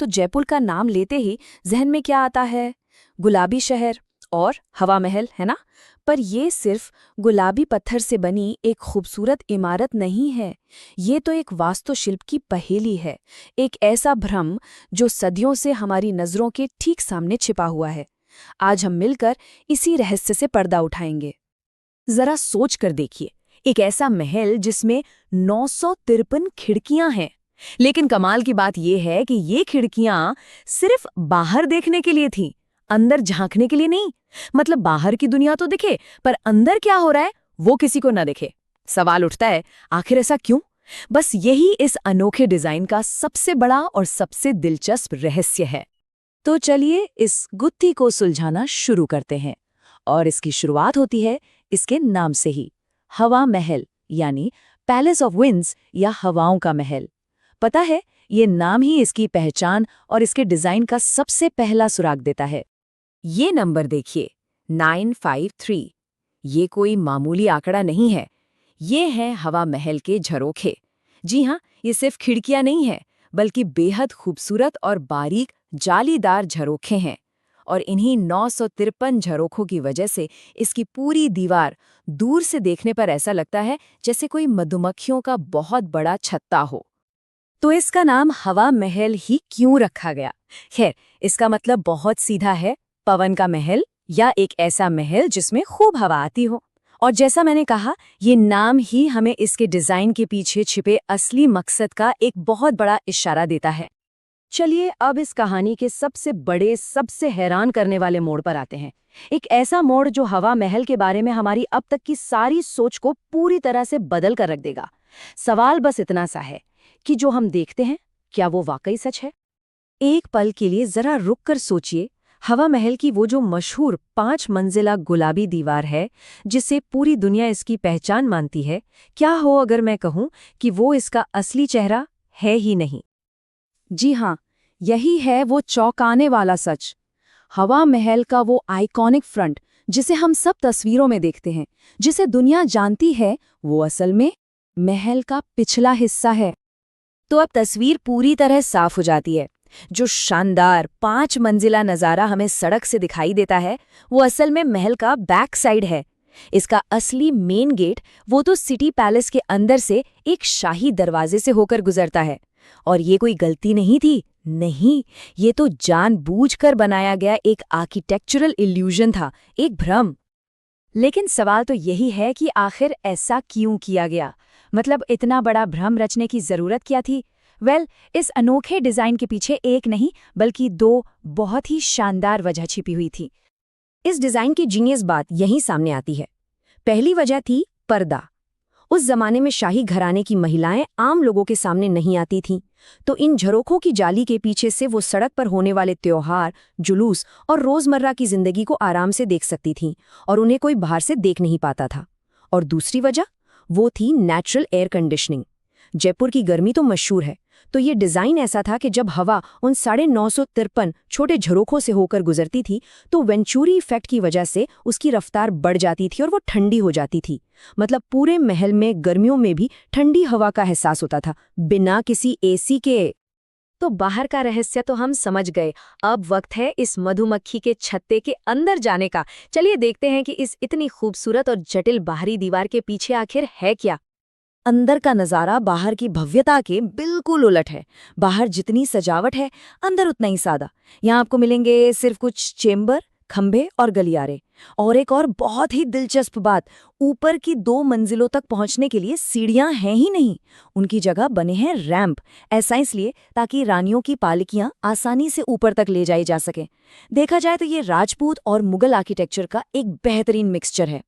तो जयपुर का नाम लेते ही जहन में क्या आता है? गुलाबी शहर और हवा महल, है ना? पर ये सिर्फ गुलाबी पत्थर से बनी एक खूबसूरत इमारत नहीं है। ये तो एक वास्तुशिल्प की पहेली है, एक ऐसा भ्रम जो सदियों से हमारी नज़रों के ठीक सामने छिपा हुआ है। आज हम मिलकर इसी रहस्य से पर्दा उठाएंगे। जरा सोच कर देखिए, एक ऐसा महल जिसमें 953 खिड़कियां हैं। लेकिन कमाल की बात यह है कि ये खिड़कियां सिर्फ बाहर देखने के लिए थीं, अंदर झांकने के लिए नहीं। मतलब बाहर की दुनिया तो दिखे, पर अंदर क्या हो रहा है वो किसी को ना दिखे। सवाल उठता है, आखिर ऐसा क्यों? बस यही इस अनोखे डिजाइन का सबसे बड़ा और सबसे दिलचस्प रहस्य है। तो चलिए इस गुत्थी को सुलझाना शुरू करते हैं। और इसकी शुरुआत होती है इसके नाम से ही, हवा महल, यानी पैलेस ऑफ विंड्स या हवाओं का महल। पता है, ये नाम ही इसकी पहचान और इसके डिजाइन का सबसे पहला सुराग देता है। ये नंबर देखिए, 953। ये कोई मामूली आंकड़ा नहीं है, ये है हवा महल के झरोखे। जी हाँ, ये सिर्फ खिड़कियां नहीं है, बल्कि बेहद खूबसूरत और बारीक जालीदार झरोखे हैं। और इन्हीं 953 झरोखों की वजह से इसकी पूरी दीवार दूर से देखने पर ऐसा लगता है जैसे कोई मधुमक्खियों का बहुत बड़ा छत्ता हो। तो इसका नाम हवा महल ही क्यों रखा गया? खैर, इसका मतलब बहुत सीधा है, पवन का महल, या एक ऐसा महल जिसमें खूब हवा आती हो। और जैसा मैंने कहा, ये नाम ही हमें इसके डिजाइन के पीछे छिपे असली मकसद का एक बहुत बड़ा इशारा देता है। चलिए अब इस कहानी के सबसे बड़े, सबसे हैरान करने वाले मोड़ पर आते हैं। एक ऐसा मोड़ जो हवा महल के बारे में हमारी अब तक की सारी सोच को पूरी तरह से बदल कर रख देगा। सवाल बस इतना सा है कि जो हम देखते हैं, क्या वो वाकई सच है? एक पल के लिए जरा रुक कर सोचिए, हवा महल की वो जो मशहूर 5 मंजिला गुलाबी दीवार है, जिसे पूरी दुनिया इसकी पहचान मानती है, क्या हो अगर मैं कहूं कि वो इसका असली चेहरा है ही नहीं? जी हाँ, यही है वो चौंकाने वाला सच। हवा महल का वो आइकॉनिक फ्रंट, जिसे हम सब तस्वीरों में देखते हैं, जिसे दुनिया जानती है, वो असल में महल का पिछला हिस्सा है। तो अब तस्वीर पूरी तरह साफ हो जाती है। जो शानदार 5 मंजिला नज़ारा हमें सड़क से दिखाई देता है, वो असल में महल का बैक साइड है। इसका असली मेन गेट वो तो सिटी पैलेस के अंदर से एक शाही दरवाजे से होकर गुजरता है। और ये कोई गलती नहीं थी, नहीं, ये तो जानबूझकर बनाया गया एक आर्किटेक्चरल इल्यूजन था, एक भ्रम। लेकिन सवाल तो यही है कि आखिर ऐसा क्यों किया गया? मतलब इतना बड़ा भ्रम रचने की जरूरत क्या थी? इस अनोखे डिजाइन के पीछे एक नहीं बल्कि 2 बहुत ही शानदार वजह छिपी हुई थी। इस डिजाइन की जीनियस बात यहीं सामने आती है। पहली वजह थी पर्दा। उस जमाने में शाही घराने की महिलाएं आम लोगों के सामने नहीं आती थीं, तो इन झरोखों की जाली के पीछे से वो सड़क पर होने वाले त्योहार, जुलूस और रोजमर्रा की जिंदगी को आराम से देख सकती थीं, और उन्हें कोई बाहर से देख नहीं पाता था। और दूसरी वजह, वो थी नेचुरल एयर कंडीशनिंग। जयपुर की गर्मी तो मशहूर है, तो ये डिजाइन ऐसा था कि जब हवा उन 953 छोटे झरोखों से होकर गुजरती थी, तो वेंचुरी इफेक्ट की वजह से उसकी रफ्तार बढ़ जाती थी और वो ठंडी हो जाती थी। मतलब पूरे महल में गर्मियों में भी ठंडी हवा का एहसास होता था, बिना किसी एसी के। तो बाहर का रहस्य तो हम समझ गए, अब वक्त है इस मधुमक्खी के छत्ते के अंदर जाने का। चलिए देखते हैं कि इस इतनी खूबसूरत और जटिल बाहरी दीवार के पीछे आखिर है क्या। अंदर का नज़ारा बाहर की भव्यता के बिल्कुल उलट है। बाहर जितनी सजावट है, अंदर उतना ही सादा। यहाँ आपको मिलेंगे सिर्फ कुछ चेम्बर, खंभे और गलियारे। और एक और बहुत ही दिलचस्प बात, ऊपर की 2 मंजिलों तक पहुँचने के लिए सीढ़ियाँ हैं ही नहीं, उनकी जगह बने हैं रैंप। ऐसा इसलिए ताकि रानियों की पालकियाँ आसानी से ऊपर तक ले जाई जा सकें। देखा जाए तो ये राजपूत और मुगल आर्किटेक्चर का एक बेहतरीन मिक्सचर है।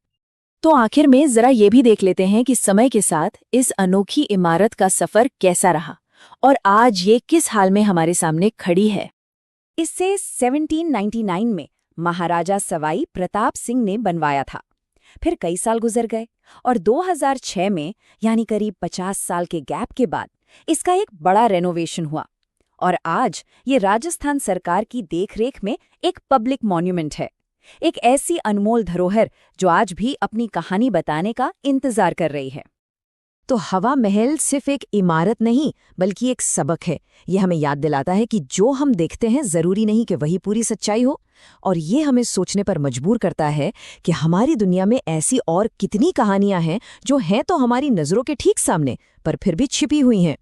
तो आखिर में जरा ये भी देख लेते हैं कि समय के साथ इस अनोखी इमारत का सफर कैसा रहा और आज ये किस हाल में हमारे सामने खड़ी है। इसे 1799 में महाराजा सवाई प्रताप सिंह ने बनवाया था। फिर कई साल गुजर गए और 2006 में, यानी करीब 50 साल के गैप के बाद, इसका एक बड़ा रेनोवेशन हुआ और आज ये राजस्थान सरकार की देखरेख में एक पब्लिक मॉन्यूमेंट है। एक ऐसी अनमोल धरोहर जो आज भी अपनी कहानी बताने का इंतजार कर रही है। तो हवा महल सिर्फ एक इमारत नहीं बल्कि एक सबक है। ये हमें याद दिलाता है कि जो हम देखते हैं जरूरी नहीं कि वही पूरी सच्चाई हो, और ये हमें सोचने पर मजबूर करता है कि हमारी दुनिया में ऐसी और कितनी कहानियां हैं जो हैं तो हमारी नजरों के ठीक सामने पर फिर भी छिपी हुई हैं।